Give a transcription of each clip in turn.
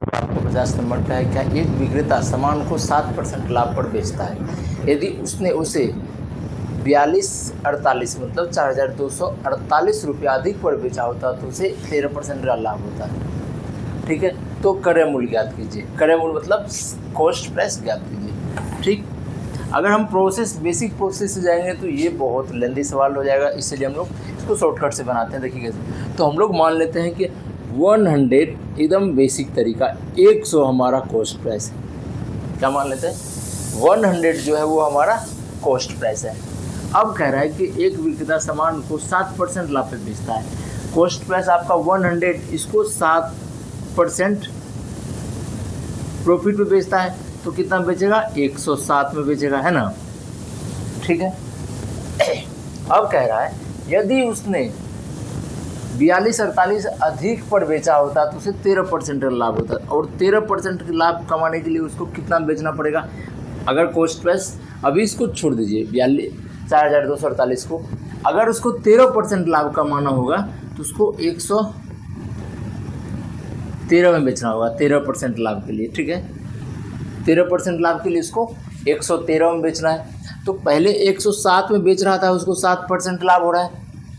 आपको 50 नंबर का है। क्या एक विक्रेता सामान को 7% लाभ पर बेचता है? यदि उसने उसे 4248 मतलब 4248 रुपया अधिक पर बेचा होता तो उसे 13% का लाभ होता है। ठीक है, तो क्रय मूल्य ज्ञात कीजिए। क्रय मूल्य मतलब कॉस्ट प्राइस ज्ञात कीजिए। ठीक, अगर हम बेसिक प्रोसेस से जाएंगे तो ये बहुत लेंथी सवाल हो जाएगा, इसलिए हम लोग इसको शॉर्टकट से बनाते हैं। देखिए कैसे, तो हम लोग मान लेते हैं कि 100 एकदम बेसिक तरीका, 100 हमारा कॉस्ट प्राइस है। क्या मान लेते हैं? 100 जो है वो हमारा कॉस्ट प्राइस है। अब कह रहा है कि एक विक्रेता सामान को 7% लाभ पे बेचता है। कॉस्ट प्राइस आपका 100, इसको 7% प्रॉफिट पे बेचता है, तो कितना बेचेगा? 107 में बेचेगा, है ना। ठीक है, अब कह रहा है यदि उसने 4248 अधिक पर बेचा होता तो उसे 13% का लाभ होता, और 13% का लाभ कमाने के लिए उसको कितना बेचना पड़ेगा? अगर कॉस्ट प्राइस, अभी इसको छोड़ दीजिए 4248 को, अगर उसको 13% लाभ कमाना होगा तो उसको 113 में बेचना होगा 13% लाभ के लिए। ठीक है, 13% लाभ के लिए उसको 113 में बेचना है। तो पहले 107 में बेच रहा था, उसको 7% लाभ हो रहा है।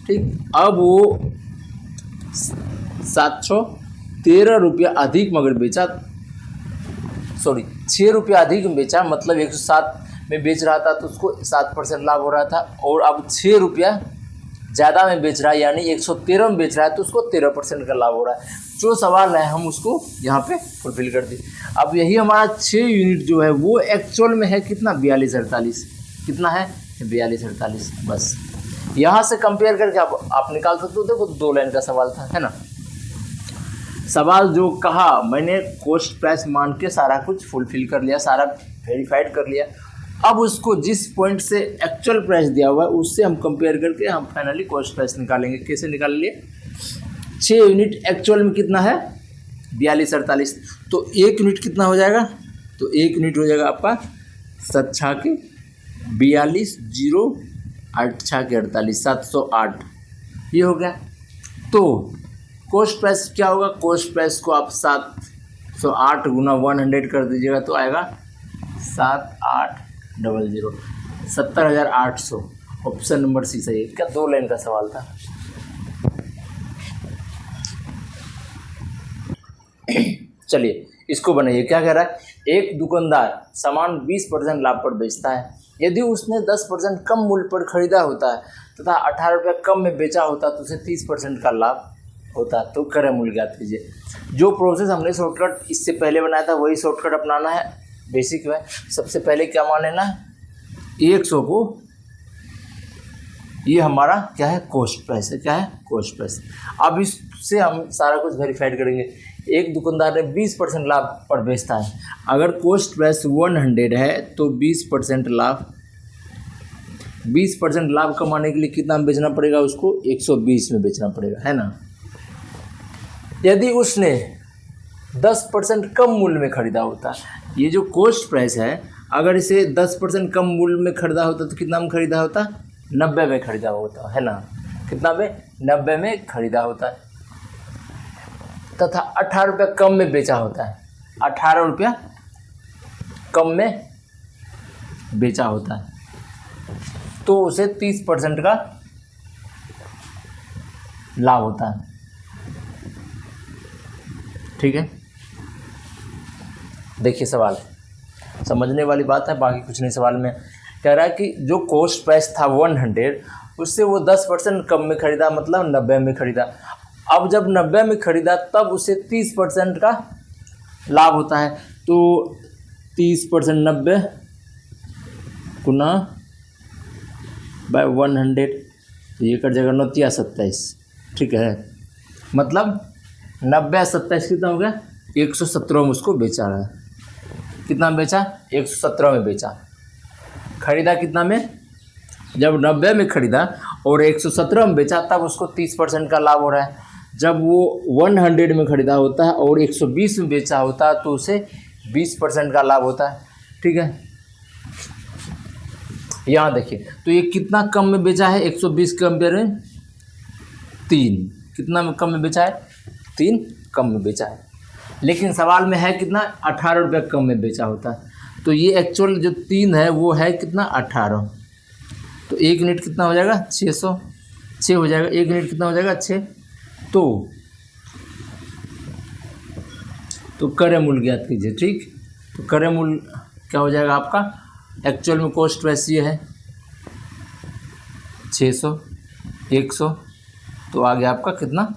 ठीक, अब वो 713 रुपया अधिक मगर बेचा, 6 रुपया अधिक में बेचा, मतलब 107 में बेच रहा था तो उसको 7% लाभ हो रहा था, और अब 6 रुपया ज़्यादा में बेच रहा है यानी 113 में बेच रहा है तो उसको 13% का लाभ हो रहा है। जो सवाल है हम उसको यहाँ पे फुलफिल कर दिए। अब यही हमारा 6 यूनिट जो है वो एक्चुअल में है कितना? 4248। कितना है? 4248। बस यहाँ से कंपेयर करके आप निकाल सकते हो। देखो 2 लाइन का सवाल था, है ना। सवाल जो कहा मैंने कॉस्ट प्राइस मान के सारा कुछ फुलफिल कर लिया, सारा वेरीफाइड कर लिया। अब उसको जिस पॉइंट से एक्चुअल प्राइस दिया हुआ है उससे हम कंपेयर करके हम फाइनली कॉस्ट प्राइस निकालेंगे। कैसे निकाल लिए? 6 यूनिट एक्चुअल में कितना है? 4248। तो 1 यूनिट कितना हो जाएगा? तो 1 यूनिट हो जाएगा आपका 7 के 42, 0 8 के 48, 708। ये हो गया। तो कॉस्ट प्राइस क्या होगा? कॉस्ट प्राइस को आप 708 गुना 100 कर दीजिएगा तो आएगा 7800, 70,800। ऑप्शन नंबर सी सही है। क्या 2 लाइन का सवाल था। चलिए इसको बनाइए। क्या कह रहा है? एक दुकानदार सामान 20% लाभ पर बेचता है। यदि उसने 10% कम मूल्य पर खरीदा होता है तथा 18 रुपये कम में बेचा होता तो उसे 30% का लाभ होता। तो क्रय मूल्य ज्ञात कीजिए। जो प्रोसेस हमने शॉर्टकट इससे पहले बनाया था वही शॉर्टकट अपनाना है बेसिक में। सबसे पहले क्या मान लेना है? 100 को, ये हमारा क्या है? कॉस्ट प्राइस है। क्या है? Cost price. अब इससे हम सारा कुछ वेरीफाइड करेंगे। एक दुकानदार ने 20% लाभ पर बेचता है। अगर कॉस्ट प्राइस 100 है तो 20% लाभ, 20% लाभ कमाने के लिए कितना में बेचना पड़ेगा? उसको 120 में बेचना पड़ेगा, है ना। यदि उसने 10% कम मूल्य में खरीदा होता, ये जो कॉस्ट प्राइस है अगर इसे 10% कम मूल्य में खरीदा होता तो कितना में खरीदा होता? 90 में खरीदा होता, है ना। कितना में? 90 में खरीदा होता है, तथा 18 रुपया कम में बेचा होता है। 18 रुपया कम में बेचा होता है तो उसे 30% का लाभ होता है। ठीक है, देखिए सवाल समझने वाली बात है, बाकी कुछ नहीं। सवाल में कह रहा है कि जो कॉस्ट प्राइस था 100 उससे वो 10% कम में खरीदा, मतलब 90 में खरीदा। अब जब 90 में खरीदा तब उसे 30% का लाभ होता है। तो 30% 90 गुना बाय 100, तो ये कर जाएगा 9 27। ठीक है, मतलब 90 27 कितना हो गया? 117 में उसको बेचा रहा है। कितना में बेचा? 117 में बेचा। खरीदा कितना में? जब 90 में खरीदा और 117 में बेचा तब उसको 30% का लाभ हो रहा है। जब वो 100 में खरीदा होता है और 120 में बेचा होता है तो उसे 20% का लाभ होता है। ठीक है, यहाँ देखिए तो ये कितना कम में बेचा है? 120 के कंपेयर में 3। कितना में कम में बेचा है? 3 कम में बेचा है। लेकिन सवाल में है कितना, 18 रुपये कम में बेचा होता। तो ये एक्चुअल जो 3 है वो है कितना, 18। तो 1 यूनिट कितना हो जाएगा, 600, 6 हो जाएगा। 1 यूनिट कितना हो जाएगा, 6। तो क्रय मूल्य ज्ञात कीजिए। ठीक, तो क्रय मूल्य क्या हो जाएगा आपका, एक्चुअल में कॉस्ट प्राइस ये है 600, 100, तो आ गया आपका कितना,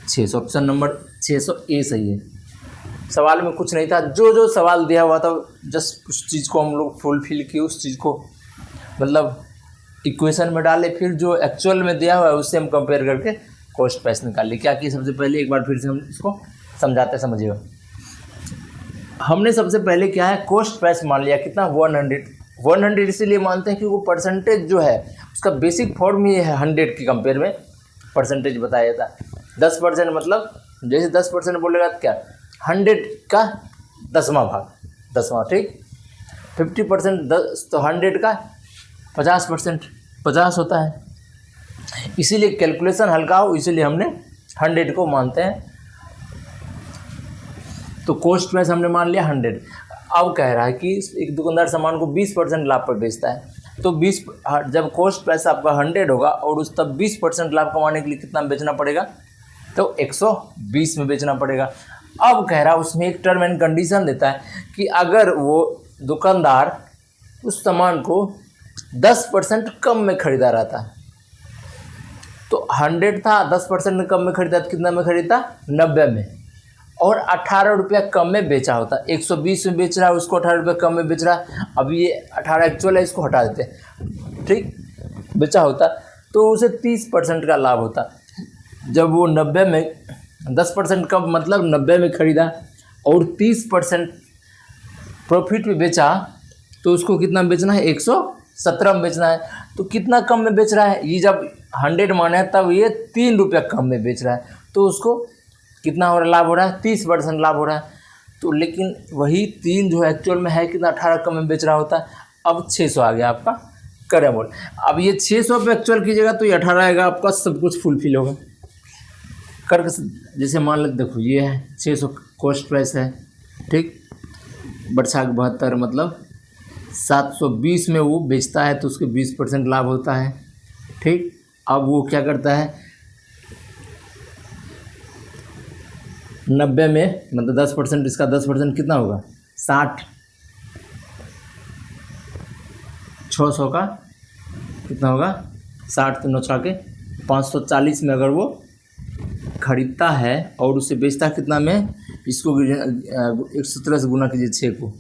600। ऑप्शन नंबर 600 ए सही है। सवाल में कुछ नहीं था, जो सवाल दिया हुआ था जस्ट उस चीज़ को हम लोग फुलफिल किए, उस चीज़ को मतलब इक्वेशन में डाले, फिर जो एक्चुअल में दिया हुआ है उससे हम कंपेयर करके कॉस्ट प्राइस निकाल ली। क्या कि सबसे पहले एक बार फिर से हम इसको समझाते समझिएगा। हमने सबसे पहले क्या है, कॉस्ट प्राइस मान लिया कितना, 100 इसीलिए मानते हैं कि वो परसेंटेज जो है उसका बेसिक फॉर्म ये है, 100 के कंपेयर में परसेंटेज बताया जाता है। 10% मतलब जैसे 10% बोलेगा तो क्या, 100 का 10वां भाग, 10वां। ठीक, 50% 10, तो 100 का 50%, 50 होता है। इसीलिए कैलकुलेशन हल्का हो, इसीलिए हमने 100 को मानते हैं। तो कॉस्ट प्राइस हमने मान लिया 100। अब कह रहा है कि एक दुकानदार सामान को 20% लाभ पर बेचता है, तो 20 जब कॉस्ट प्राइस आपका 100 होगा और उस तब 20% लाभ कमाने के लिए कितना बेचना पड़ेगा, तो 120 में बेचना पड़ेगा। अब कह रहा है उसमें एक टर्म एंड कंडीशन देता है कि अगर वो दुकानदार उस सामान को 10% कम में खरीदा रहता है, तो 100 था, 10% कम में खरीदा तो कितना में खरीदा, 90 में, और 18 रुपया कम में बेचा होता। 120 में बेच रहा है, उसको 18 रुपये कम में बेच रहा है। अब ये 18 एक्चुअल है, इसको हटा देते हैं। ठीक, बेचा होता तो उसे 30% का लाभ होता। जब वो 90 में 10% कम मतलब 90 में खरीदा और 30% प्रॉफिट में बेचा, तो उसको कितना बेचना है, 117 में बेचना है। तो कितना कम में बेच रहा है, ये जब 100 माना है तब ये 3 रुपया कम में बेच रहा है, तो उसको कितना हो रहा, लाभ हो रहा है, 30% लाभ हो रहा है। तो लेकिन वही 3 जो एक्चुअल में है कितना, 18 कम में बेच रहा होता है। अब 600 आ गया आपका क्रय मूल्य। अब ये 600 पे एक्चुअल कीजिएगा तो ये 18 आएगा आपका, सब कुछ फुलफिल होगा कर। जैसे मान लो, देखो ये है 600 कॉस्ट प्राइस है। ठीक, बरसात 72 मतलब 720 में वो बेचता है, तो उसके 20% लाभ होता है। ठीक, अब वो क्या करता है, 90 में मतलब 10%, इसका 10% कितना होगा, 60, 600 का कितना होगा, 60 तो 9 के 540 में अगर वो खरीदता है और उसे बेचता कितना में, इसको 117 से गुना कीजिए 6 को,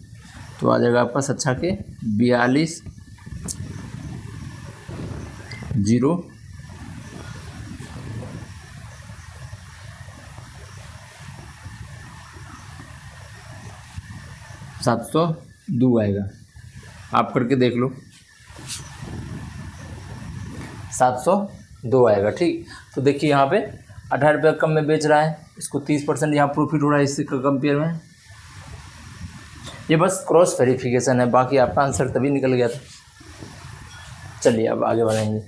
तो आ जाएगा आपका 7 के 42 0 702 आएगा। आप करके देख लो, 702 आएगा। ठीक, तो देखिए यहाँ पे 18 रुपये कम में बेच रहा है, इसको 30% यहाँ प्रॉफिट हो रहा है इससे कंपेयर में। ये बस क्रॉस वेरिफिकेशन है, बाकी आपका आंसर तभी निकल गया था। चलिए अब आगे बढ़ेंगे।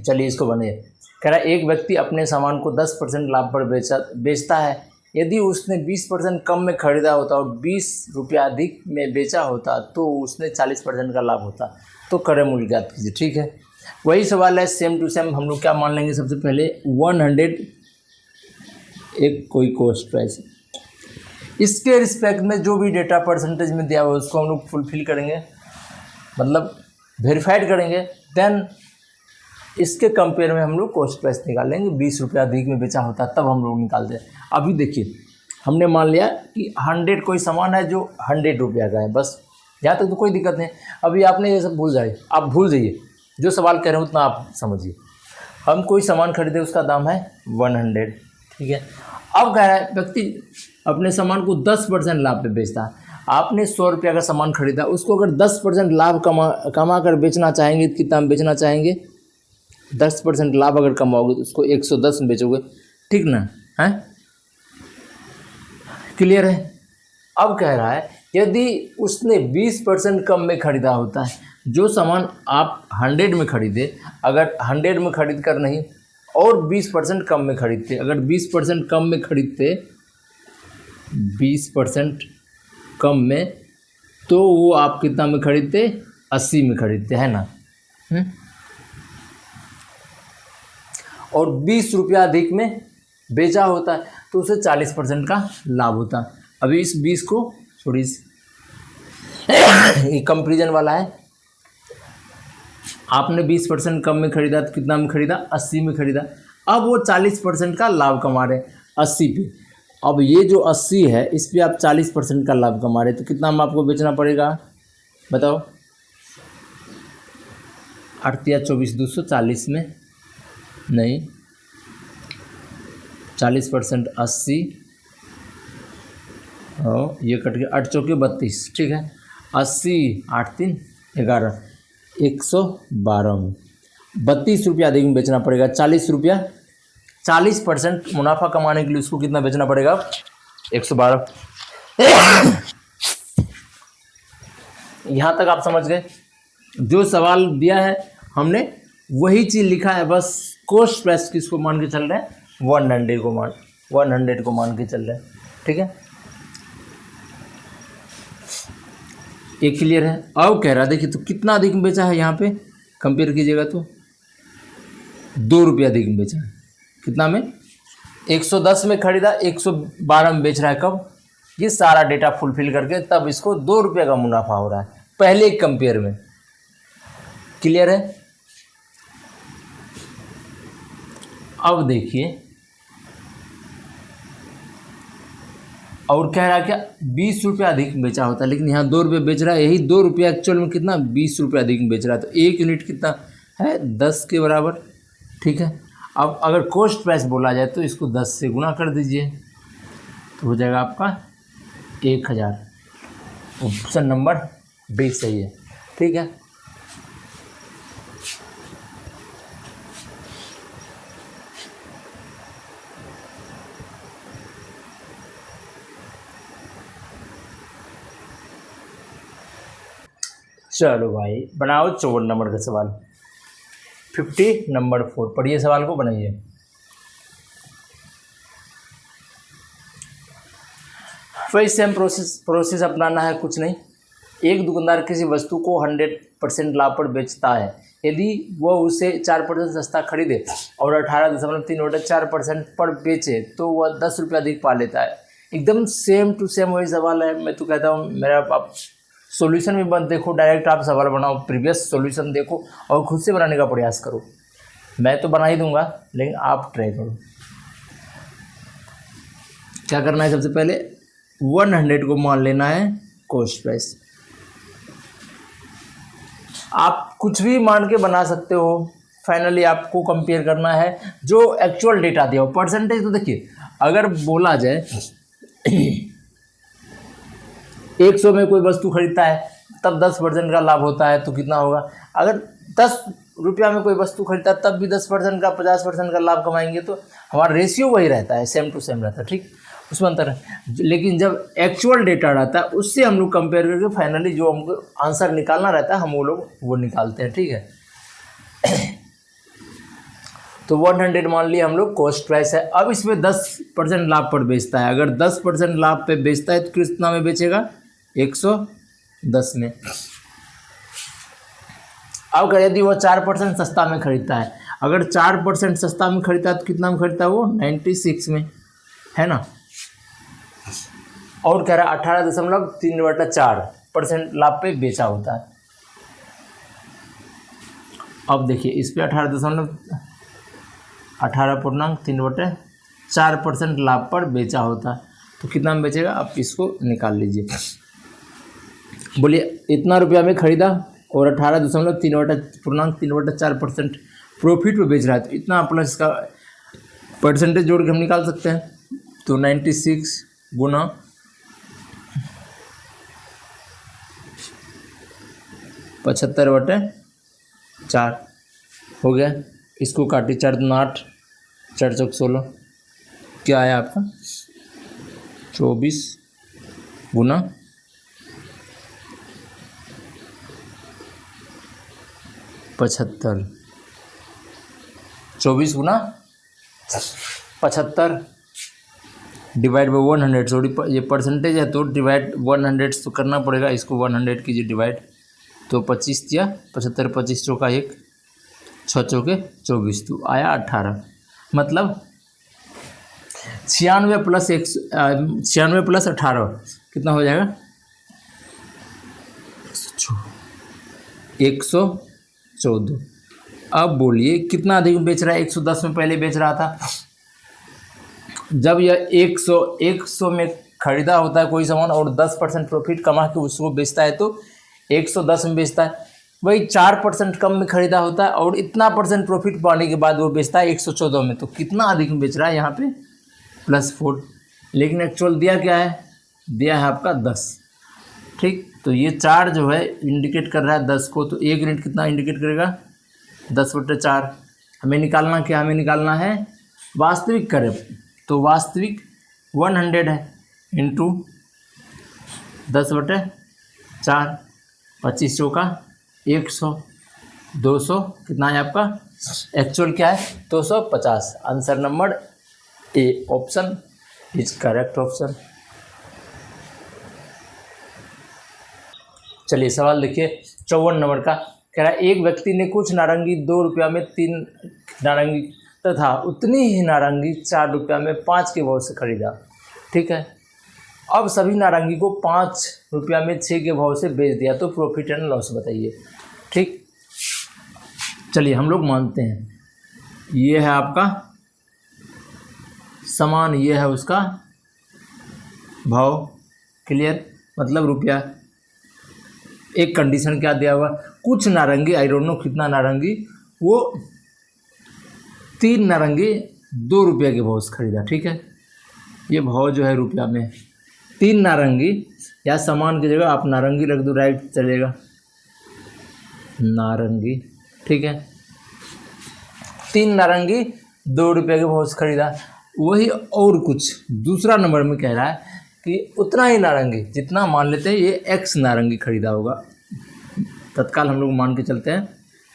चलिए इसको बने। कह रहा है एक व्यक्ति अपने सामान को 10% लाभ पर बेचता है। यदि उसने 20% कम में खरीदा होता और 20 रुपया अधिक में बेचा होता तो उसने 40% का लाभ होता। तो क्रय मूल्य ज्ञात कीजिए। ठीक है, वही सवाल है, सेम टू सेम। हम लोग क्या मान लेंगे, सबसे पहले 100 एक कोई कॉस्ट प्राइस, इसके रिस्पेक्ट में जो भी डेटा परसेंटेज में दिया हुआ उसको हम लोग फुलफिल करेंगे, मतलब वेरीफाइड करेंगे। देन इसके कंपेयर में हम लोग कॉस्ट प्राइस निकालेंगे। 20 रुपया अधिक में बेचा होता तब हम लोग निकालते हैं। अभी देखिए, हमने मान लिया कि 100 कोई सामान है जो 100 रुपया का है, बस यहाँ तक तो कोई दिक्कत नहीं। अभी आपने ये सब भूल जाए, आप भूल जाइए, जो सवाल कह रहे हैं उतना आप समझिए। हम कोई सामान खरीदे, उसका दाम है 100, ठीक है। अब कह रहा है व्यक्ति अपने सामान को 10% लाभ पे बेचता है। आपने 100 रुपया का सामान खरीदा, उसको अगर 10% लाभ कमा कर बेचना चाहेंगे तो कितना में बेचना चाहेंगे, 10% लाभ अगर कमाओगे तो उसको 110 में बेचोगे, ठीक ना है। क्लियर है। अब कह रहा है यदि उसने 20% कम में खरीदा होता है, जो सामान आप 100 में खरीदे, अगर 100 में खरीद कर नहीं और 20% कम में खरीदते, अगर 20% कम में खरीदते, 20% कम में, तो वो आप कितना में खरीदते, 80 में खरीदते, है ना। और 20 रुपया अधिक में बेचा होता है तो उसे 40% का लाभ होता है। अभी इस 20 को थोड़ी ये कंपेरिजन वाला है। आपने 20% कम में खरीदा तो कितना में खरीदा, 80 में खरीदा। अब वो 40% का लाभ कमा रहे 80 पे। अब ये जो 80 है इस पे आप 40% का लाभ कमा रहे, तो कितना में आपको बेचना पड़ेगा बताओ। 8 या 24 240 में नहीं, 40% 80 और ये कट के 8 चौके 32, ठीक है। 80 8 3 11, 112 में 32 रुपया अधिक में बेचना पड़ेगा। 40 रुपया, 40% मुनाफा कमाने के लिए उसको कितना बेचना पड़ेगा, 112। यहाँ तक आप समझ गए। जो सवाल दिया है हमने वही चीज़ लिखा है, बस कॉस्ट प्राइस किसको मान के चल रहे हैं, 100 को मान के चल रहे हैं, ठीक है। ये क्लियर है। अब कह रहा देखिए तो कितना अधिक में बेचा है, यहाँ पे कंपेयर कीजिएगा तो 2 रुपये अधिक में बेचा है। कितना में, 110 में खरीदा, 112 में बेच रहा है। कब, ये सारा डेटा फुलफिल करके तब इसको 2 रुपये का मुनाफा हो रहा है पहले एक कंपेयर में। क्लियर है। अब देखिए और कह रहा है क्या, 20 रुपये अधिक बेचा होता है, लेकिन यहाँ 2 रुपये बेच रहा है। यही 2 रुपये एक्चुअल में कितना, 20 रुपये अधिक बेच रहा है, तो 1 यूनिट कितना है, 10 के बराबर, ठीक है। अब अगर कॉस्ट प्राइस बोला जाए तो इसको 10 से गुना कर दीजिए तो हो जाएगा आपका 1000। ऑप्शन नंबर बी सही है, ठीक है। चलो भाई बनाओ 54 नंबर का सवाल। 50 नंबर 4 पढ़िए, सवाल को बनाइए। वही सेम प्रोसेस अपनाना है, कुछ नहीं। एक दुकानदार किसी वस्तु को 100% लाभ पर बेचता है। यदि वह उसे 4% सस्ता खरीदे और 18.34% पर बेचे तो वह 10 रुपये अधिक पा लेता है। एकदम सेम टू सेम वही सवाल है। मैं तो कहता हूँ मेरा आप सॉल्यूशन भी मत देखो, डायरेक्ट आप सवाल बनाओ, प्रीवियस सॉल्यूशन देखो और खुद से बनाने का प्रयास करो। मैं तो बना ही दूंगा लेकिन आप ट्राई करो। क्या करना है, सबसे पहले 100 को मान लेना है कॉस्ट प्राइस। आप कुछ भी मान के बना सकते हो, फाइनली आपको कंपेयर करना है जो एक्चुअल डेटा दिया हो। परसेंटेज तो देखिए, अगर बोला जाए 100 में कोई वस्तु खरीदता है तब 10% का लाभ होता है तो कितना होगा। अगर 10 रुपया में कोई वस्तु खरीदता है तब भी 10% का 50% का लाभ कमाएंगे, तो हमारा रेशियो वही रहता है, सेम टू सेम रहता है, ठीक, उसमें अंतर है। लेकिन जब एक्चुअल डेटा रहता है उससे हम लोग कंपेयर करके फाइनली जो हमको आंसर निकालना रहता है हम वो लोग वो निकालते हैं, ठीक है। तो 100 मान लिया हम लोग कॉस्ट प्राइस है। अब इसमें 10% लाभ पर बेचता है। अगर 10% लाभ पे बेचता है तो कितना में बेचेगा, 110 में। अब यदि वो 4% सस्ता में खरीदता है, अगर 4% सस्ता में खरीदता है तो कितना में खरीदता है वो, 96 में, है ना। और कह रहा है 18.34% लाभ पे बेचा होता है। अब देखिए इस पे 18.3/4% लाभ पर बेचा होता है तो कितना में बेचेगा, आप इसको निकाल लीजिए। बोलिए इतना रुपया में खरीदा और 18.3/4% प्रॉफिट पे बेच रहा है तो इतना प्लस का परसेंटेज जोड़ के हम निकाल सकते हैं। तो 96 गुना 75/4 हो गया। इसको काटिए, 4 दूना 8, 4 चौक 16, क्या आया आपका 24 गुना 75, 24 गुना 75 डिवाइड बाई 100। सॉरी ये परसेंटेज है तो डिवाइड 100 तो करना पड़ेगा, इसको 100 कीजिए डिवाइड, तो 25 दिया 75, 25 चौका 1, 6 चौके 24, तो आया 18। मतलब 96 प्लस 18 कितना हो जाएगा? 114। अब बोलिए कितना अधिक बेच रहा है? 110 में पहले बेच रहा था। जब यह 100 में खरीदा होता है कोई सामान और 10% प्रॉफिट कमा के उसको बेचता है तो 110 में बेचता है। वही 4% कम में खरीदा होता है और इतना परसेंट प्रॉफिट पाने के बाद वो बेचता है 114 में, तो कितना अधिक में बेच रहा है यहाँ पे? +4। लेकिन एक्चुअल दिया क्या है? दिया है आपका 10। ठीक, तो ये 4 जो है इंडिकेट कर रहा है 10 को, तो 1 यूनिट कितना इंडिकेट करेगा? 10/4। हमें निकालना क्या? हमें निकालना है वास्तविक करें, तो वास्तविक 100 है इंटू 10/4, 25 चौका 100, 200 कितना है आपका? एक्चुअल क्या है? 250। Answer number A option is correct option. चलिए सवाल देखिए 54 नंबर का, कह रहा है एक व्यक्ति ने कुछ नारंगी 2 रुपया में 3 नारंगी तथा उतनी ही नारंगी 4 रुपया में 5 के भाव से खरीदा। ठीक है, अब सभी नारंगी को 5 रुपया में 6 के भाव से बेच दिया, तो प्रॉफिट एंड लॉस बताइए। ठीक, चलिए हम लोग मानते हैं ये है आपका सामान, ये है उसका भाव, क्लियर, मतलब रुपया। एक कंडीशन क्या दिया हुआ? कुछ नारंगी, आई डोंट नो कितना नारंगी, वो 3 नारंगी 2 रुपये के भाव से खरीदा। ठीक है, ये भाव जो है रुपया में, 3 नारंगी, या सामान की जगह आप नारंगी रख दो, राइट चलेगा, नारंगी। ठीक है, 3 नारंगी 2 रुपये के भाव से खरीदा। वही और कुछ दूसरा नंबर में कह रहा है कि उतना ही नारंगी, जितना मान लेते हैं ये x नारंगी खरीदा होगा, तत्काल हम लोग मान के चलते हैं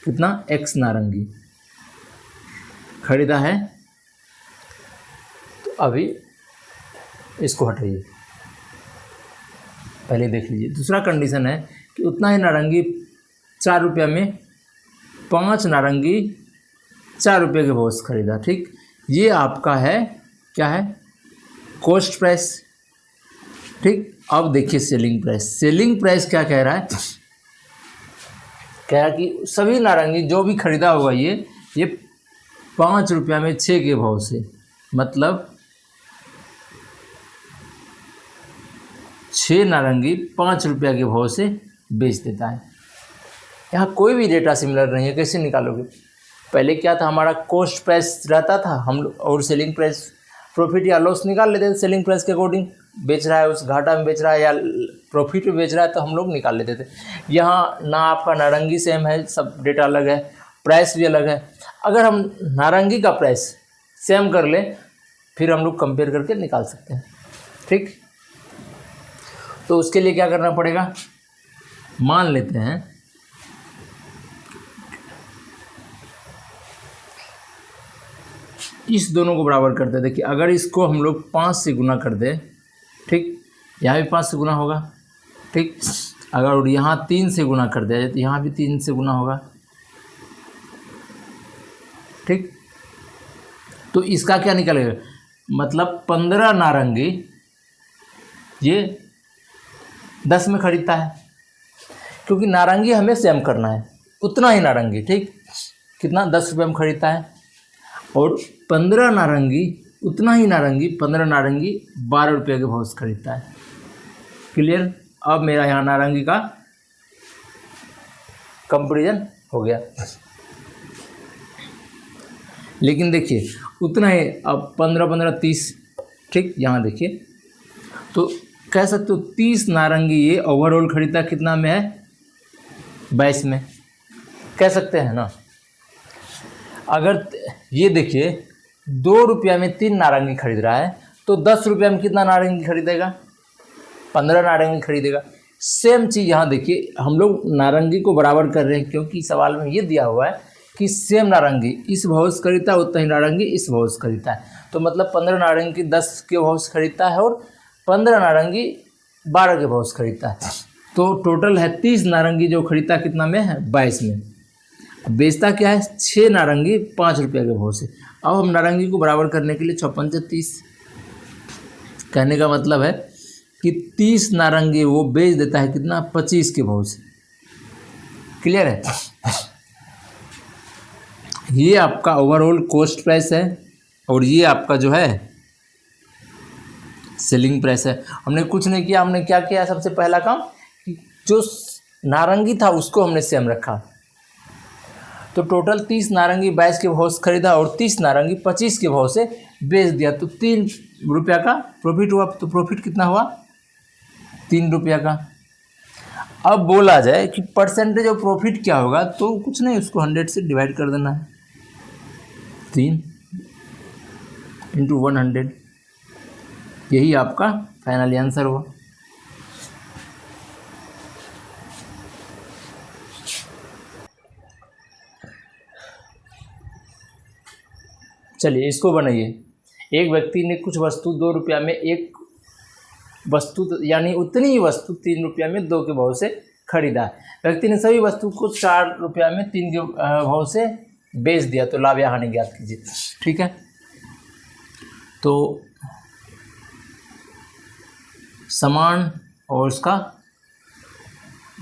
कितना x नारंगी खरीदा है। तो अभी इसको हटाइए, पहले देख लीजिए। दूसरा कंडीशन है कि उतना ही नारंगी 4 रुपया में 5 नारंगी 4 रुपये के भाव से खरीदा। ठीक, ये आपका है क्या है? Cost price. ठीक, अब देखिए सेलिंग प्राइस। सेलिंग प्राइस क्या कह रहा है? कह रहा है कि सभी नारंगी जो भी खरीदा होगा ये 5 रुपया में 6 के भाव से, मतलब 6 नारंगी 5 रुपया के भाव से बेच देता है। यहाँ कोई भी डेटा सिमिलर नहीं है, कैसे निकालोगे? पहले क्या था, हमारा कॉस्ट प्राइस रहता था हम लोग, और सेलिंग प्राइस, प्रॉफिट या लॉस निकाल लेते थे सेलिंग प्राइस के अकॉर्डिंग। बेच रहा है उस घाटा में बेच रहा है या प्रॉफिट में बेच रहा है तो हम लोग निकाल लेते थे। यहाँ ना आपका नारंगी सेम है, सब डेटा अलग है, प्राइस भी अलग है। अगर हम नारंगी का प्राइस सेम कर लें फिर हम लोग कंपेयर करके निकाल सकते हैं। ठीक, तो उसके लिए क्या करना पड़ेगा? मान लेते हैं इस दोनों को बराबर करते हैं। देखिए अगर इसको हम लोग 5 से गुना कर दें, ठीक, यहाँ भी 5 से गुना होगा। ठीक, अगर यहाँ 3 से गुना कर दिया जाए तो यहाँ भी 3 से गुना होगा। ठीक, तो इसका क्या निकलेगा? मतलब 15 नारंगी ये 10 में खरीदता है, क्योंकि नारंगी हमें सेम करना है, उतना ही नारंगी। ठीक, कितना? 10 रुपये में खरीदता है, और 15 नारंगी, उतना ही नारंगी 15 नारंगी 12 रुपये के भाव से खरीदता है। क्लियर? अब मेरा यहाँ नारंगी का कंपैरिजन हो गया। लेकिन देखिए उतना ही, अब 15 15 30। ठीक, यहाँ देखिए तो कह सकते हो 30 नारंगी ये ओवरऑल खरीदता कितना में है? 22 में, कह सकते हैं ना। अगर ये देखिए 2 रुपया में 3 नारंगी खरीद रहा है तो 10 रुपये में कितना नारंगी खरीदेगा? 15 नारंगी खरीदेगा। सेम चीज़ यहाँ देखिए, हम लोग नारंगी को बराबर कर रहे हैं क्योंकि सवाल में ये दिया हुआ है कि सेम नारंगी इस भाव से खरीदता है, उतना ही नारंगी इस भाव से खरीदता है। तो मतलब 15 नारंगी 10 के भाव से खरीदता है और 15 नारंगी 12 के भाव से खरीदता है। तो टोटल है 30 नारंगी जो खरीदता कितना में है? 22 में। बेचता क्या है? 6 नारंगी 5 रुपये के भाव से। अब हम नारंगी को बराबर करने के लिए 56 से 30, कहने का मतलब है कि 30 नारंगी वो बेच देता है कितना? 25 के भाव से। क्लियर है? ये आपका ओवरऑल कॉस्ट प्राइस है और ये आपका जो है सेलिंग प्राइस है। हमने कुछ नहीं किया, हमने क्या किया? सबसे पहला काम कि जो नारंगी था उसको हमने सेम रखा। तो टोटल 30 नारंगी 22 के भाव से खरीदा और 30 नारंगी 25 के भाव से बेच दिया, तो 3 रुपया का प्रॉफिट हुआ। तो प्रॉफिट कितना हुआ? 3 रुपया का। अब बोला जाए कि परसेंटेज ऑफ प्रॉफिट क्या होगा, तो कुछ नहीं, उसको 100 से डिवाइड कर देना है। 3 × 100, यही आपका फाइनल आंसर हुआ। चलिए इसको बनाइए। एक व्यक्ति ने कुछ वस्तु 2 रुपया में एक वस्तु यानी उतनी ही वस्तु 3 रुपया में 2 के भाव से खरीदा। व्यक्ति ने सभी वस्तु को 4 रुपया में 3 के भाव से बेच दिया, तो लाभ या हानि ज्ञात कीजिए। ठीक है, तो सामान और उसका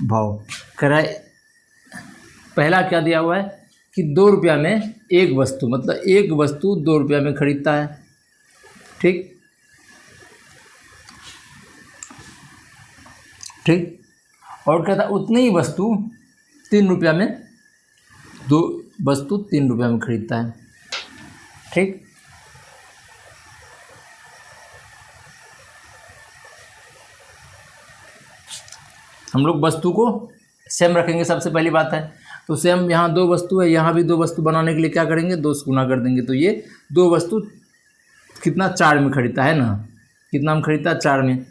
भाव कराए। पहला क्या दिया हुआ है कि 2 रुपया में एक वस्तु, मतलब एक वस्तु 2 रुपया में खरीदता है। ठीक, और कहता उतनी ही वस्तु 3 रुपया में 2 वस्तु 3 रुपया में खरीदता है। ठीक, हम लोग वस्तु को सेम रखेंगे, सबसे पहली बात है। तो सेम यहाँ 2 वस्तु है, यहाँ भी 2 वस्तु बनाने के लिए क्या करेंगे? 2 से गुना कर देंगे। तो ये 2 वस्तु कितना? 4 में खरीदता है ना। कितना में खरीदता है? 4 में।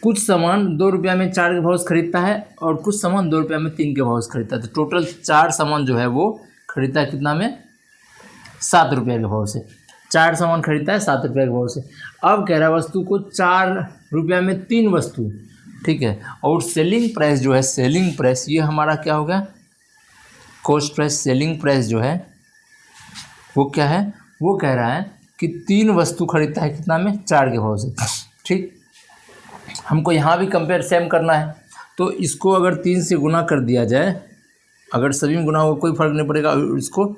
कुछ सामान 2 रुपया में 4 के भाव से खरीदता है और कुछ सामान 2 रुपया में 3 के भाव से खरीदता है। तो टोटल 4 सामान जो है वो खरीदता है कितना में? 7 रुपये के भाव से। 4 सामान खरीदता है 7 रुपये के भाव से। अब कह रहा है वस्तु को 4 रुपया में 3 वस्तु। ठीक है, और सेलिंग प्राइस जो है, सेलिंग प्राइस ये हमारा क्या हो गया? Cost price. सेलिंग प्राइस जो है वो क्या है? वो कह रहा है कि 3 वस्तु खरीदता है कितना में? 4 के भाव से। ठीक, हमको यहाँ भी कंपेयर सेम करना है। तो इसको अगर 3 से गुना कर दिया जाए, अगर सभी में गुना हो कोई फर्क नहीं पड़ेगा। इसको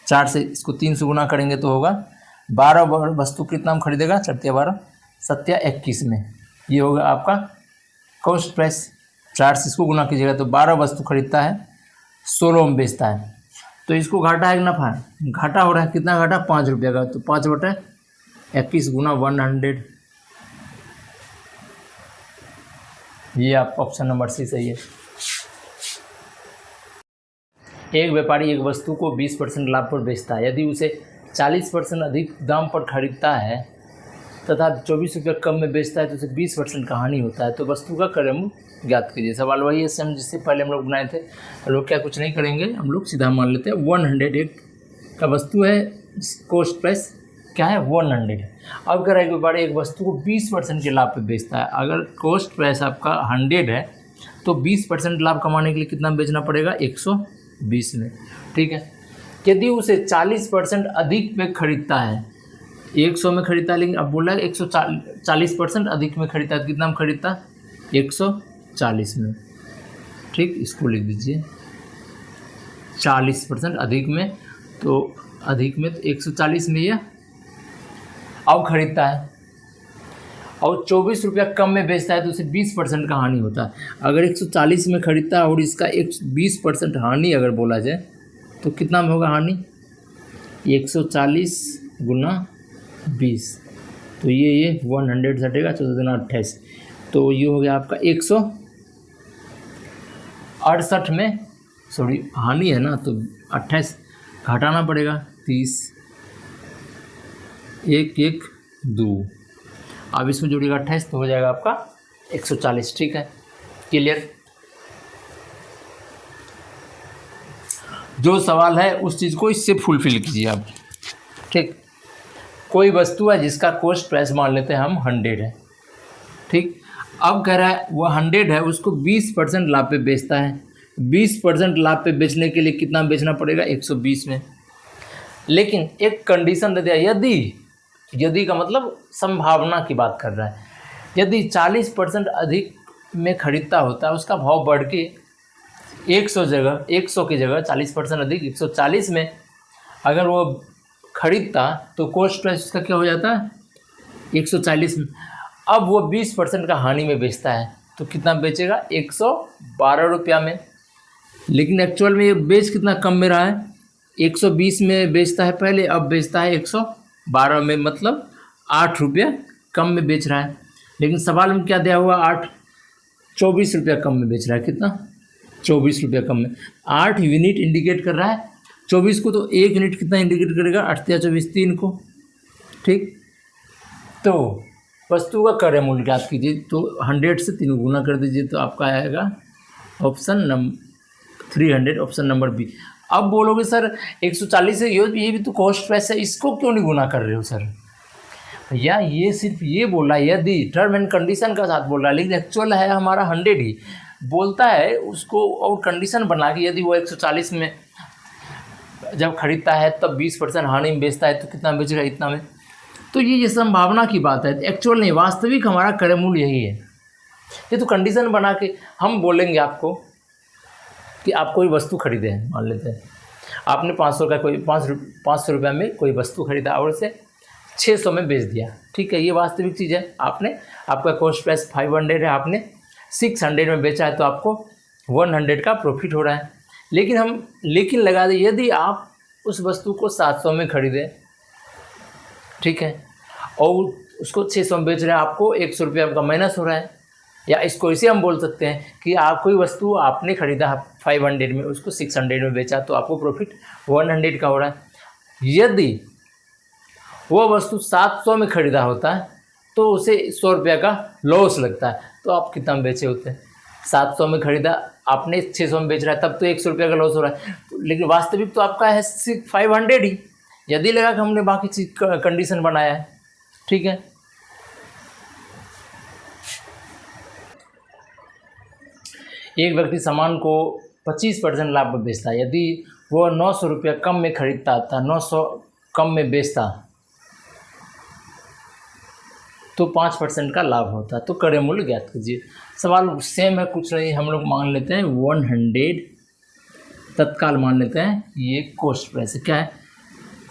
4 से, इसको 3 से गुना करेंगे तो होगा 12 वस्तु कितना में खरीदेगा? 4 × 12 7 × 21 में। ये होगा आपका कॉस्ट प्राइस। 4 से इसको गुना कीजिएगा तो 12 वस्तु खरीदता है, 16 में बेचता है। तो इसको घाटा है कि नफा है? घाटा हो रहा है। कितना घाटा? 5 रुपये का। तो 5/21 गुना 100। ये आपका ऑप्शन नंबर सी सही है। एक व्यापारी एक वस्तु को 20% लाभ पर बेचता है। यदि उसे 40% अधिक दाम पर खरीदता है तथा 24 रुपये कम में बेचता है तो उसे 20% का हानि होता है। तो वस्तु का क्रय मूल्य ज्ञात कीजिए। सवाल वही है सेम जिससे पहले हम लोग बनाए थे। हम लोग क्या कुछ नहीं करेंगे, हम लोग सीधा मान लेते हैं 100 का वस्तु है। कॉस्ट प्राइस क्या है? 100। अब कह रहा है कि व्यापारी एक वस्तु को 20% के लाभ पे बेचता है। अगर कॉस्ट प्राइस आपका 100 है तो 20% लाभ कमाने के लिए कितना बेचना पड़ेगा? 120 में। ठीक है, यदि उसे 40% अधिक में खरीदता है, 100 में खरीदता है, लेकिन अब बोला है 140% अधिक में खरीदता है, कितना में खरीदता? 140 में। ठीक, इसको लिख दीजिए 40% अधिक में, तो अधिक में तो 140 में ये अब खरीदता है और 24 रुपया कम में बेचता है तो उसे 20% का हानि होता है। अगर 140 में खरीदता है और इसका 20% हानि अगर बोला जाए तो कितना में होगा हानि? 140 गुना 20, तो ये 100 हटेगा, 14 × 28, तो ये हो गया आपका 168 में, सॉरी हानि है ना, तो 28 घटाना पड़ेगा 30, 1 1 2, अब इसमें जोड़िएगा 28 तो हो जाएगा आपका 140। ठीक है, क्लियर। जो सवाल है उस चीज़ को इससे फुलफिल कीजिए आप। ठीक, कोई वस्तु है जिसका कॉस्ट प्राइस मान लेते हैं हम 100 है। ठीक, अब कह रहा है वो 100 है, उसको 20% लाभ पे बेचता है। 20% लाभ पे बेचने के लिए कितना बेचना पड़ेगा? 120 में। लेकिन एक कंडीशन दे दिया, यदि का मतलब संभावना की बात कर रहा है। यदि 40% अधिक में खरीदता होता है, उसका भाव बढ़ के 100 की जगह 40% अधिक 140 में अगर वो खरीदता तो कॉस्ट प्राइस उसका क्या हो जाता है? 140 में। अब वो 20% का हानि में बेचता है तो कितना बेचेगा? 112 रुपया में। लेकिन एक्चुअल में ये बेच कितना कम में रहा है? 120 में बेचता है पहले, अब बेचता है 112 में, मतलब 8 रुपया कम में बेच रहा है। लेकिन सवाल में क्या दिया हुआ? 24 रुपया कम में बेच रहा है। कितना? 24 रुपया कम में। 8 यूनिट इंडिकेट कर रहा है, 24 को तो 1 यूनिट कितना इंडिकेट करेगा? 8 या 24 3 को। ठीक, तो वस्तु का क्रय मूल्य ज्ञात कीजिए। तो 100 से 3 गुना कर दीजिए तो आपका आएगा option number 300, option number B. अब बोलोगे सर 140 है, ये भी तो कॉस्ट प्राइस है, इसको क्यों नहीं गुना कर रहे हो सर? भैया ये सिर्फ ये बोला यदि टर्म एंड कंडीशन का साथ बोल रहा है, लेकिन एक्चुअल है हमारा 100 ही बोलता है उसको, और कंडीशन बना के यदि वो 140 में जब खरीदता है तब 20% हानि में बेचता है तो कितना बेचेगा? इतना में। तो ये संभावना की बात है, एक्चुअल नहीं, वास्तविक हमारा क्रय मूल्य यही है। ये तो कंडीशन बना के हम बोलेंगे आपको कि आप कोई वस्तु खरीदे हैं, मान लेते हैं आपने 500 का कोई 500 रुपये में कोई वस्तु खरीदा और उसे 600 में बेच दिया। ठीक है, ये वास्तविक चीज़ है। आपका कॉस्ट प्राइस 500 है, आपने 600 में बेचा है तो आपको 100 का प्रॉफिट हो रहा है। लेकिन लगा दें यदि आप उस वस्तु को 700 में खरीदें, ठीक है, और उसको 600 में बेच रहे हैं, आपको 100 रुपये आपका माइनस हो रहा है। या इसको इसे हम बोल सकते हैं कि आप कोई वस्तु आपने खरीदा 500 में, उसको 600 में बेचा तो आपको प्रॉफिट 100 का हो रहा है। यदि वो वस्तु 700 में खरीदा होता है तो उसे 100 रुपये का लॉस लगता है, तो आप कितना में बेचे होते हैं? 700 में खरीदा आपने, 600 में बेच रहा है, तब तो 100 रुपये का लॉस हो रहा है। लेकिन वास्तविक तो आपका है 500 ही, यदि लगा कि हमने बाकी चीज कंडीशन बनाया है। ठीक है, एक व्यक्ति सामान को 25% लाभ में बेचता है। यदि वो 900 रुपया कम में खरीदता था, 900 कम में बेचता तो 5% का लाभ होता। तो क्रय मूल्य ज्ञात कीजिए। सवाल सेम है, कुछ नहीं, हम लोग मान लेते हैं 100 तत्काल मान लेते हैं। ये कॉस्ट प्राइस है। क्या है?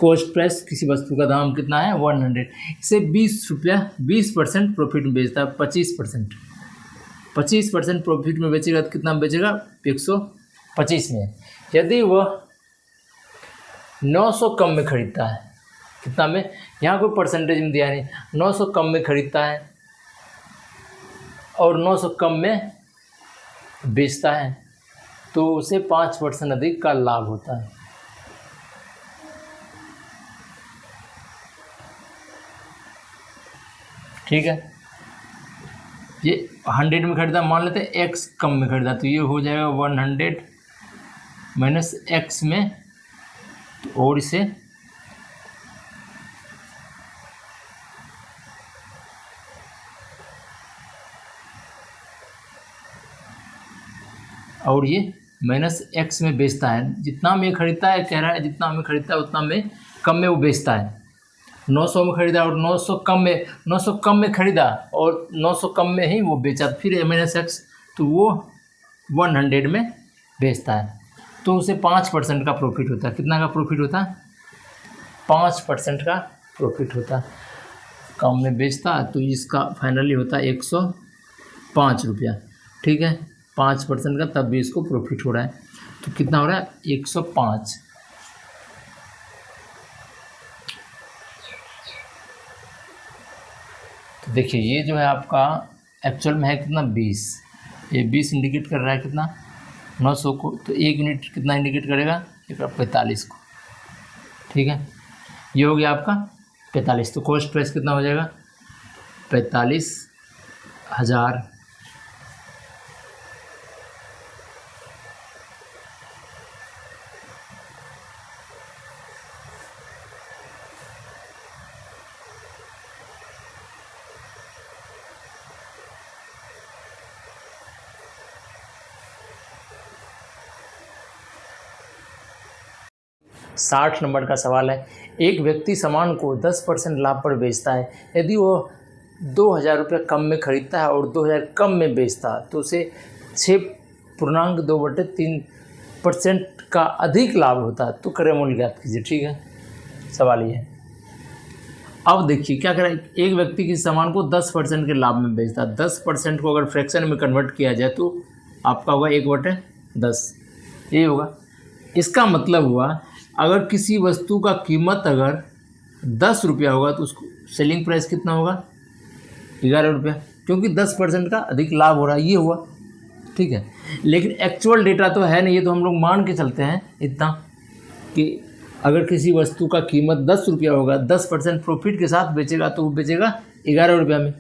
कॉस्ट प्राइस, किसी वस्तु का दाम कितना है? 100। इसे 20 रुपया 20% प्रॉफिट में बेचता है। 25% प्रॉफिट में बेचेगा तो कितना बेचेगा? 125 में। यदि वह 900 कम में खरीदता है, कितना में? यहाँ कोई परसेंटेज में दिया नहीं, 900 कम में खरीदता है और 900 कम में बेचता है तो उसे 5% अधिक का लाभ होता है। ठीक है, ये 100 में खरीदा, मान लेते हैं x कम में खरीदा तो ये हो जाएगा 100 माइनस x में, और इसे और ये माइनस x में बेचता है। जितना में खरीदता है, कह रहा है जितना में खरीदता है उतना में कम में वो बेचता है। 900 में खरीदा और 900 कम में खरीदा और 900 कम में ही वो बेचा, फिर माइनस x, तो वो 100 में बेचता है तो उसे 5% का प्रॉफिट होता है। कितना का प्रॉफिट होता है? 5% का प्रॉफिट होता है। कम में बेचता है तो इसका फाइनली होता है 105 रुपया। ठीक है, 5% का, तब भी इसको प्रॉफिट हो रहा है तो कितना हो रहा है? 105। तो देखिए ये जो है आपका एक्चुअल में है कितना? 20। ये 20 इंडिकेट कर रहा है कितना? 900 को, तो 1 यूनिट कितना इंडिकेट करेगा? 45 को। ठीक है, ये हो गया आपका 45। तो कॉस्ट प्राइस कितना हो जाएगा? 45,000। साठ नंबर का सवाल है, एक व्यक्ति सामान को 10% लाभ पर बेचता है। यदि वो 2,000 कम में खरीदता है और 2,000 कम में बेचता है तो उसे 6.2/3% का अधिक लाभ होता है। तो क्रय मूल्य ज्ञात कीजिए। ठीक है, सवाल ये है। अब देखिए क्या करें, एक व्यक्ति किसी सामान को 10% के लाभ में बेचता है। 10% को अगर फ्रैक्शन में कन्वर्ट किया जाए तो आपका होगा 1/10, ये होगा। इसका मतलब हुआ अगर किसी वस्तु का कीमत अगर 10 रुपया होगा तो उसको सेलिंग प्राइस कितना होगा, 11 रुपया, क्योंकि 10% का अधिक लाभ हो रहा है, ये हुआ। ठीक है, लेकिन एक्चुअल डेटा तो है नहीं, ये तो हम लोग मान के चलते हैं इतना कि अगर किसी वस्तु का कीमत 10 रुपया होगा, 10% प्रॉफिट के साथ बेचेगा तो वो बेचेगा 11 रुपया में।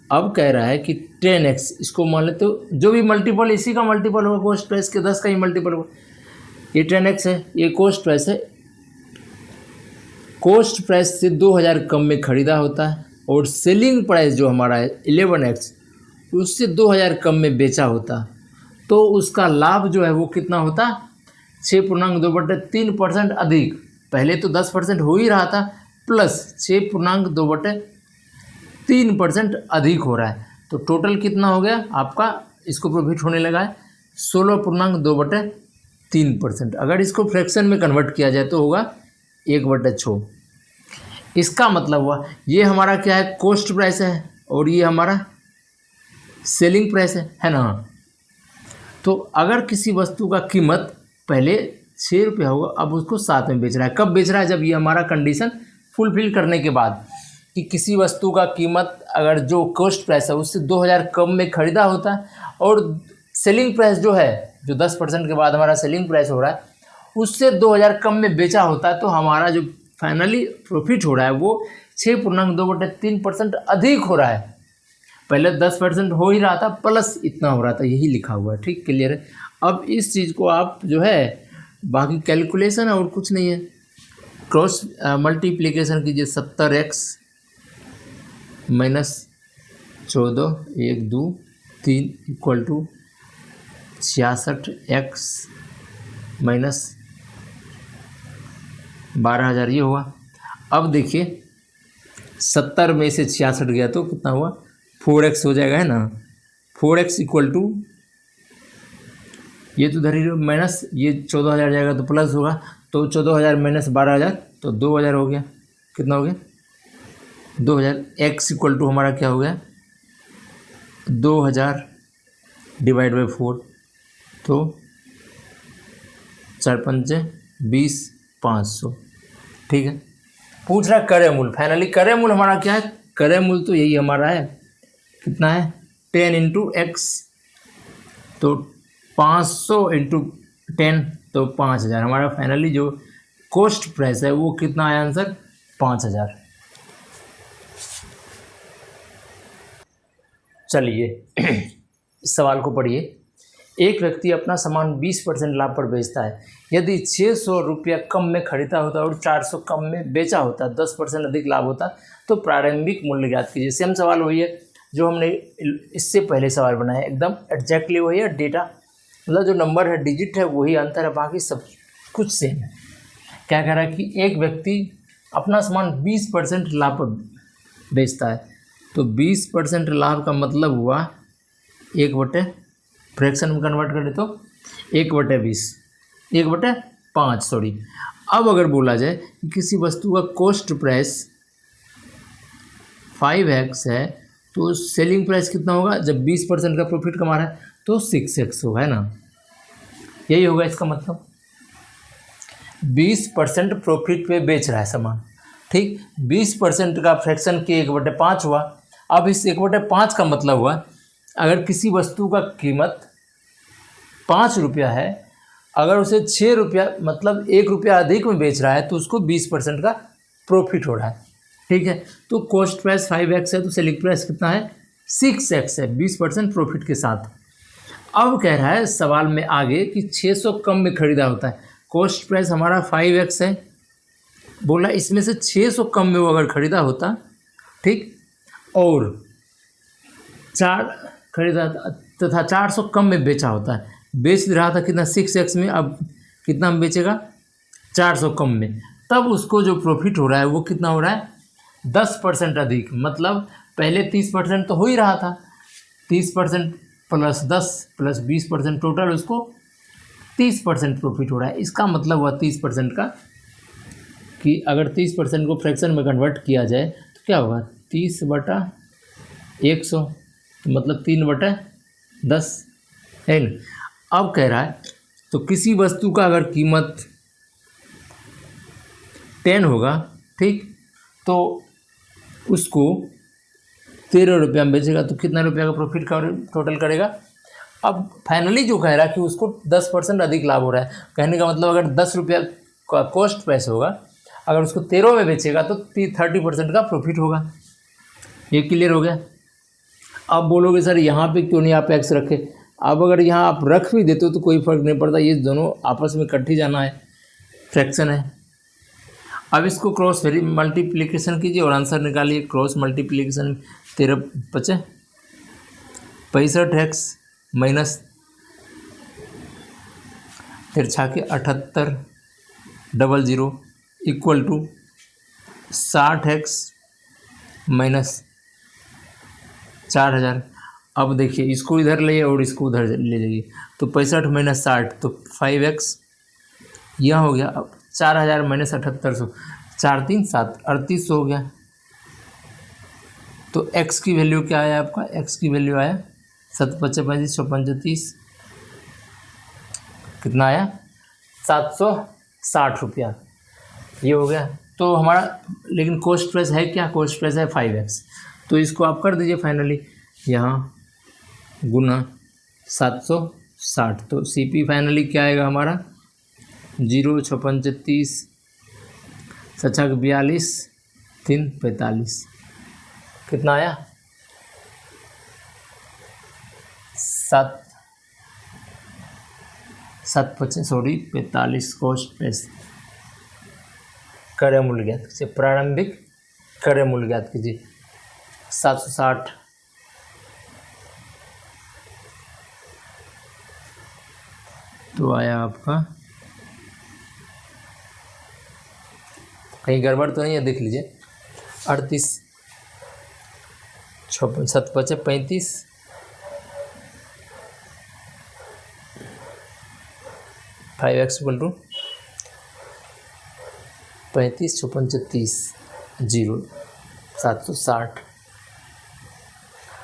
अब कह रहा है कि 10x, इसको मान ले तो जो भी मल्टीपल इसी का मल्टीपल होगा, कॉस्ट प्राइस के 10 का ही मल्टीपल होगा। ये 10x है, ये कॉस्ट प्राइस है। कॉस्ट प्राइस से 2,000 कम में खरीदा होता है और सेलिंग प्राइस जो हमारा है 11x, उससे 2,000 कम में बेचा होता, तो उसका लाभ जो है वो कितना होता, 6.2/3% अधिक। पहले तो 10% हो ही रहा था, प्लस 6.2/3% अधिक हो रहा है, तो टोटल कितना हो गया आपका, इसको प्रॉफिट होने लगा है 16.2/3%। अगर इसको फ्रैक्शन में कन्वर्ट किया जाए तो होगा 1/6। इसका मतलब हुआ ये हमारा क्या है, कॉस्ट प्राइस है और ये हमारा सेलिंग प्राइस है ना। तो अगर किसी वस्तु का कीमत पहले 6 रुपया होगा, अब उसको 7 में बेच रहा है। कब बेच रहा है, जब ये हमारा कंडीशन फुलफिल करने के बाद कि किसी वस्तु का कीमत अगर जो कॉस्ट प्राइस है उससे 2,000 कम में खरीदा होता है और सेलिंग प्राइस जो है, जो 10% के बाद हमारा सेलिंग प्राइस हो रहा है, उससे 2,000 कम में बेचा होता है, तो हमारा जो फाइनली प्रॉफिट हो रहा है वो 6.2/3% अधिक हो रहा है। पहले 10% हो ही रहा था, प्लस इतना हो रहा था, यही लिखा हुआ है। ठीक, क्लियर है। अब इस चीज़ को आप जो है बाकी कैलकुलेशन है और कुछ नहीं है, क्रॉस मल्टीप्लिकेशन कीजिए। 70x minus 14 1 2 3 equal to 66x minus 12,000, ये हुआ। अब देखिए 70 में से 66 गया तो कितना हुआ, 4x हो जाएगा, है ना। 4x इक्वल टू ये तो धरी माइनस ये 14,000 जाएगा तो प्लस होगा, तो 14,000 माइनस 12,000 तो 2,000 हो गया। कितना हो गया, 2,000। x इक्वल टू हमारा क्या हो गया, 2,000 डिवाइड बाई 4, तो 4×5 20, 500। ठीक है, पूछ रहा है क्रय मूल्य। फाइनली क्रय मूल्य हमारा क्या है, क्रय मूल्य तो यही हमारा है, कितना है 10 × x, तो 500 × 10 तो 5,000। हमारा फाइनली जो कॉस्ट प्राइस है वो कितना आया आंसर, 5,000। चलिए इस सवाल को पढ़िए। एक व्यक्ति अपना सामान 20% लाभ पर बेचता है। यदि 600 रुपया कम में खरीदा होता और 400 कम में बेचा होता, 10% अधिक लाभ होता, तो प्रारंभिक मूल्य ज्ञात कीजिए। सेम सवाल वही है जो हमने इससे पहले सवाल बनाया, एकदम एग्जैक्टली वही है। डेटा मतलब जो नंबर है, डिजिट है, वही अंतर है, बाकी सब कुछ सेम है। क्या कह रहा है कि एक व्यक्ति अपना सामान 20% लाभ पर बेचता है, तो 20% लाभ का मतलब हुआ 1/, फ्रैक्शन में कन्वर्ट करें तो 1/20, 1/5 सॉरी। अब अगर बोला जाए कि किसी वस्तु का कॉस्ट प्राइस 5x है तो सेलिंग प्राइस कितना होगा, जब 20% का प्रॉफिट कमा रहा है तो 6x होगा, है ना। यही होगा इसका मतलब, 20% प्रॉफिट पे बेच रहा है सामान। ठीक, 20% का फ्रैक्शन के 1/5 हुआ। अब इस 1/5 का मतलब हुआ अगर किसी वस्तु का कीमत 5 रुपया है, अगर उसे 6 रुपया मतलब 1 रुपया अधिक में बेच रहा है तो उसको 20% का प्रॉफिट हो रहा है। ठीक है। तो कॉस्ट प्राइस 5x है तो सेलिंग प्राइस कितना है 6x है, 20% प्रॉफिट के साथ। अब कह रहा है सवाल में आगे कि 600 कम में खरीदा होता है, कॉस्ट प्राइस हमारा 5x है, बोला इसमें से 600 कम में वो अगर खरीदा होता, ठीक, और 4 खरीदा तथा 400 कम में बेचा होता है, बेच रहा था कितना 6x में, अब कितना में बेचेगा 400 कम में, तब उसको जो प्रॉफिट हो रहा है वो कितना हो रहा है 10% अधिक। मतलब पहले 30% तो हो ही रहा था, 30% प्लस 10 प्लस 20% टोटल उसको 30% प्रॉफिट हो रहा है। इसका मतलब हुआ 30% का कि अगर 30% को फ्रैक्शन में कन्वर्ट किया जाए तो क्या होगा 30/100, तो मतलब 3/10 है ना। अब कह रहा है तो किसी वस्तु का अगर कीमत 10 होगा, ठीक, तो उसको 13 रुपया में बेचेगा तो कितना रुपया का प्रॉफिट टोटल करेगा। अब फाइनली जो कह रहा है कि उसको 10% अधिक लाभ हो रहा है, कहने का मतलब अगर 10 रुपया का कॉस्ट प्राइस होगा, अगर उसको 13 में बेचेगा तो 30% का प्रॉफिट होगा। ये क्लियर हो गया। अब बोलोगे सर यहाँ पे क्यों नहीं आप एक्स रखे, अब अगर यहाँ आप रख भी देते हो तो कोई फर्क नहीं पड़ता, ये दोनों आपस में इकट्ठी जाना है, फ्रैक्शन है। अब इसको क्रॉस मल्टीप्लिकेशन कीजिए और आंसर निकालिए। Cross multiplication 13×5 65x minus 3×78 equal to 60x minus 4000। अब देखिए इसको इधर ले और इसको उधर ले जाइए, तो 65 माइनस 60 तो 5x, यह हो गया। अब 4000 माइनस 7800, 4 3 7 3800 हो गया। तो x की वैल्यू क्या आया आपका, x की वैल्यू आया 7 5 35 35, कितना आया 760 रुपया, ये हो गया। तो हमारा लेकिन कॉस्ट प्राइस है क्या, कॉस्ट प्राइस है 5x, तो इसको आप कर दीजिए फाइनली यहाँ गुना 760, तो CP फाइनली क्या आएगा हमारा 0 6 35 7 42 3 45, कितना आया 7 7 45 कॉस्ट प्राइस। क्रय मूल्य ज्ञात कीजिए, प्रारंभिक क्रय मूल्य ज्ञात कीजिए 760, तो आया आपका, कहीं गड़बड़ तो नहीं है, देख लीजिए 38 7 5 35 5x इक्वल टू 35 6 35 0 760।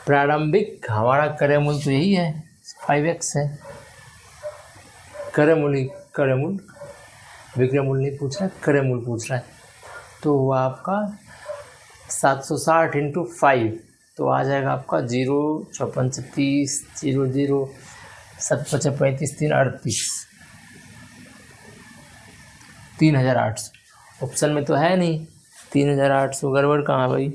प्रारंभिक हमारा क्रय मूल्य तो यही है 5x है। क्रय मूल्य विक्रय मूल्य नहीं पूछ रहा है, क्रय मूल्य पूछ रहा है, तो हुआ आपका 760 इंटू 5, तो आ जाएगा आपका 0 6 35 0 0 7 5 35 3 38 3800। ऑप्शन में तो है नहीं 3800, गड़बड़ कहाँ है भाई।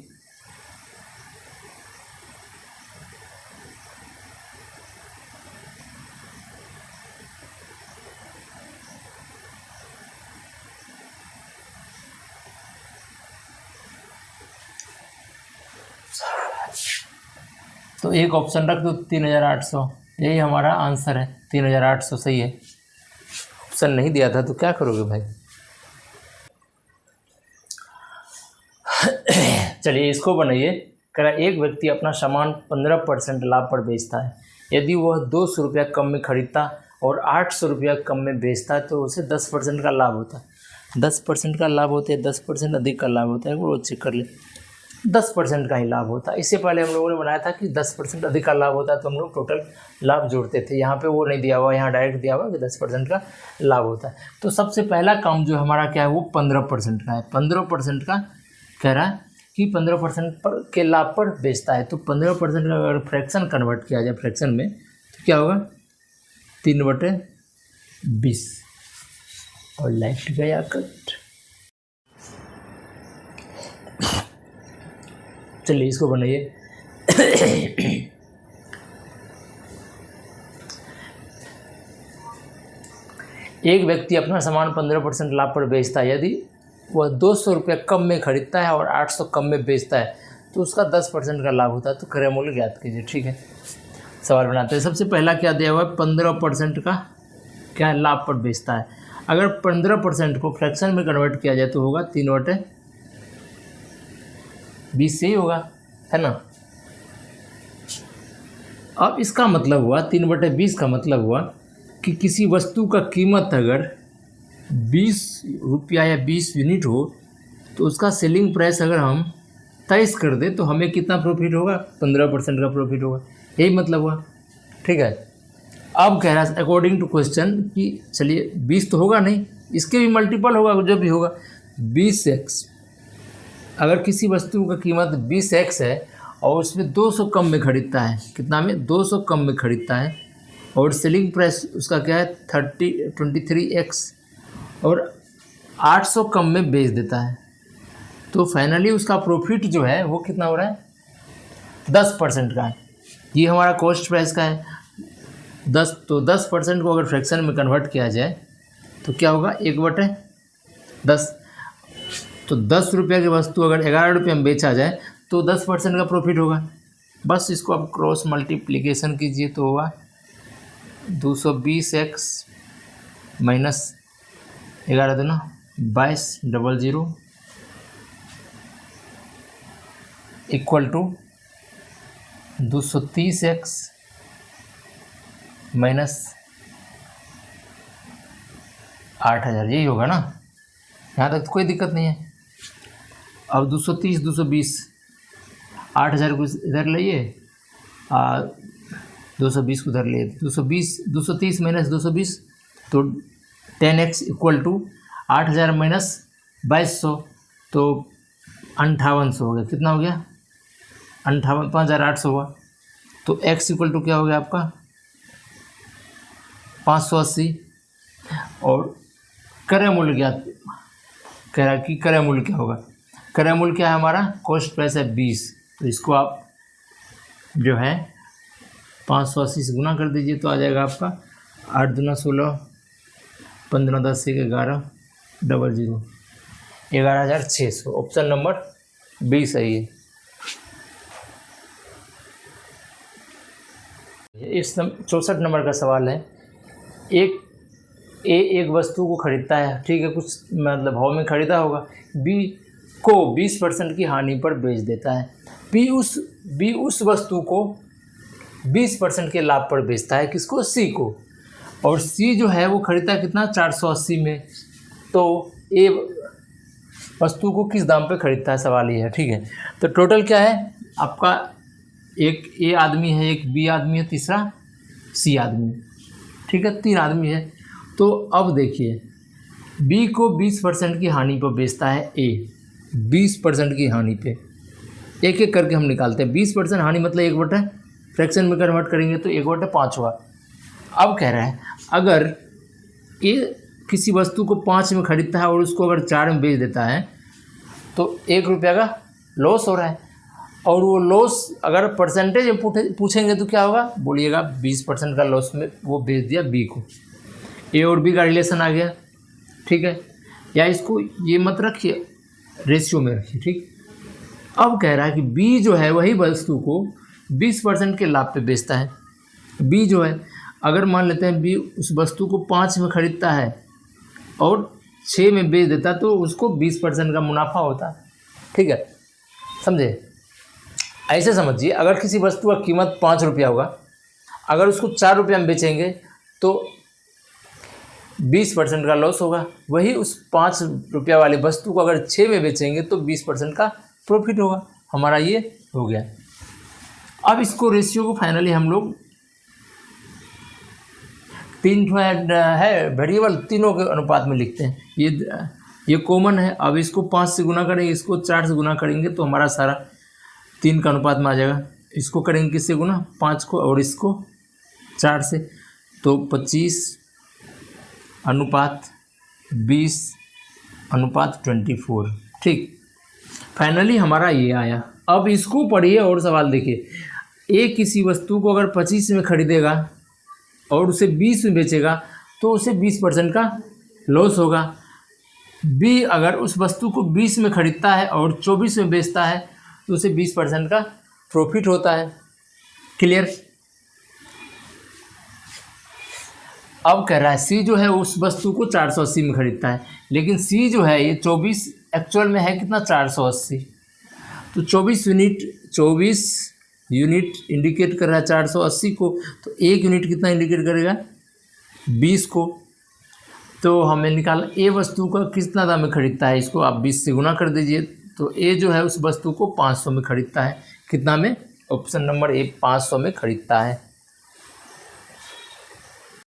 तो एक ऑप्शन रख दो 3800, यही हमारा आंसर है 3800 सही है। ऑप्शन नहीं दिया था तो क्या करोगे भाई। चलिए इसको बनाइए। कह रहा एक व्यक्ति अपना सामान 15% लाभ पर बेचता है, यदि वह 200 रुपया कम में खरीदता और 800 रुपया कम में बेचता है तो उसे 10% का लाभ होता है। 10% का लाभ होता है, 10% अधिक का लाभ होता है, वो चेक कर ले। 10% का ही लाभ होता है। इससे पहले हम लोगों ने बनाया था कि 10% अधिक का लाभ होता है तो हम लोग टोटल लाभ जोड़ते थे। यहाँ पे वो नहीं दिया हुआ, यहाँ डायरेक्ट दिया हुआ कि 10% का लाभ होता है। तो सबसे पहला काम जो हमारा क्या है वो 15% का है। 15% का कह रहा है कि 15% पर के लाभ पर बेचता है, तो 15% का अगर फ्रैक्शन कन्वर्ट किया जाए फ्रैक्शन में तो क्या होगा 3/20 और लाइट गया कट। चलिए इसको बनाइए। एक व्यक्ति अपना सामान 15% लाभ पर बेचता है। यदि वह 200 रुपये कम में खरीदता है और 800 कम में बेचता है तो उसका 10% का लाभ होता है। तो क्रय मूल्य ज्ञात कीजिए। ठीक है, सवाल बनाते हैं। सबसे पहला क्या दिया हुआ है, 15% का क्या लाभ पर बेचता है। अगर 15% को फ्रैक्शन में कन्वर्ट किया जाए तो होगा 3/20 से ही होगा, है ना। अब इसका मतलब हुआ 3/20 का मतलब हुआ कि किसी वस्तु का कीमत अगर 20 रुपया या 20 यूनिट हो तो उसका सेलिंग प्राइस अगर हम 23 कर दे तो हमें कितना प्रॉफिट होगा, 15% का प्रॉफिट होगा। यही मतलब हुआ। ठीक है, अब कह रहा है अकॉर्डिंग टू क्वेश्चन कि चलिए 20 तो होगा नहीं, इसके भी मल्टीपल होगा, जो भी होगा 20x। अगर किसी वस्तु का कीमत 20x है और उसमें 200 कम में खरीदता है, कितना में, 200 कम में खरीदता है, और सेलिंग प्राइस उसका क्या है 23x, और 800 कम में बेच देता है, तो फाइनली उसका प्रॉफिट जो है वो कितना हो रहा है, 10% का है। ये हमारा कॉस्ट प्राइस का है 10, तो 10% को अगर फ्रैक्शन में कन्वर्ट किया जाए तो क्या होगा, 1/10। तो 10 रुपये की वस्तु अगर 11 रुपये में बेचा जाए तो 10% का प्रॉफिट होगा। बस इसको आप क्रॉस मल्टीप्लिकेशन कीजिए तो होगा 220x माइनस 11 दूना 2200 इक्वल टू 230x माइनस 8000। यही होगा ना, यहाँ तक तो कोई दिक्कत नहीं है। अब 230 220 8000 को इधर लाइए, 220 को उधर लिए, 230 माइनस 220 तो 10x इक्वल टू 8000 माइनस 2200 तो 5800 हो गया। कितना हो गया, 5800 हुआ। तो x इक्वल टू क्या हो गया आपका 580। और क्रय मूल्य ज्ञात कह रहा है कि क्रय मूल्य क्या होगा। क्रय मूल्य क्या है हमारा, कॉस्ट प्राइस है 20, तो इसको आप जो है 580 से गुना कर दीजिए तो आ जाएगा आपका 8 दूना 16 15 10 1 11 00 11600। ऑप्शन नंबर 20 सही है। इस 64 नंबर का सवाल है। एक वस्तु को खरीदता है, ठीक है, कुछ मतलब भाव में खरीदा होगा, बी को 20% की हानि पर बेच देता है। बी उस वस्तु को 20% के लाभ पर बेचता है, किसको, सी को। और सी जो है वो खरीदता है कितना, 480 में। तो ए वस्तु को किस दाम पे खरीदता है, सवाल ये है। ठीक है, तो टोटल क्या है आपका, एक ए आदमी है, एक बी आदमी है, तीसरा सी आदमी, ठीक है, 3 आदमी है। तो अब देखिए बी को 20% की हानि पर बेचता है ए, 20% की हानि पे, एक एक करके हम निकालते हैं। 20% हानि मतलब 1/, फ्रैक्शन में कन्वर्ट करेंगे तो 1/5 हुआ। अब कह रहा है अगर ए किसी वस्तु को 5 में खरीदता है और उसको अगर 4 में बेच देता है तो 1 रुपया का लॉस हो रहा है। और वो लॉस अगर परसेंटेज में पूछेंगे तो क्या होगा, बोलिएगा 20% का लॉस में वो बेच दिया बी को। ए और बी का रिलेशन आ गया, ठीक है, या इसको ये मत रखिए, रेशियो में रखिए, ठीक। अब कह रहा है कि बी जो है वही वस्तु को 20% के लाभ पे बेचता है। बी जो है, अगर मान लेते हैं बी उस वस्तु को 5 में खरीदता है और 6 में बेच देता तो उसको 20% का मुनाफा होता, ठीक है, समझे। ऐसे समझिए, अगर किसी वस्तु का कीमत 5 रुपया होगा, अगर उसको 4 रुपया में बेचेंगे तो 20% का लॉस होगा। वही उस 5 रुपया वाली वस्तु को अगर 6 में बेचेंगे तो 20% का प्रॉफिट होगा। हमारा ये हो गया। अब इसको रेशियो को फाइनली हम लोग 3 है वेरिएबल, तीनों के अनुपात में लिखते हैं। ये कॉमन है। अब इसको 5 से गुना करेंगे, इसको 4 से गुना करेंगे तो हमारा सारा 3 का अनुपात में आ जाएगा। इसको करेंगे किससे गुना, 5 को, और इसको 4 से, तो 25/20/24, ठीक। फाइनली हमारा ये आया। अब इसको पढ़िए और सवाल देखिए, ए किसी वस्तु को अगर 25 में खरीदेगा और उसे 20 में बेचेगा तो उसे 20% का लॉस होगा। बी अगर उस वस्तु को 20 में खरीदता है और 24 में बेचता है तो उसे 20% का प्रॉफिट होता है। क्लियर। अब कह रहा है सी जो है उस वस्तु को 480 में खरीदता है, लेकिन सी जो है ये 24 एक्चुअल में है कितना, 480। तो 24 यूनिट इंडिकेट कर रहा है 480 को, तो 1 यूनिट कितना इंडिकेट करेगा, 20 को। तो हमें निकाला ए वस्तु का कितना दाम में खरीदता है, इसको आप 20 से गुना कर दीजिए। तो ए जो है उस वस्तु को 500 में खरीदता है, कितना में, ऑप्शन नंबर ए 500 में खरीदता है।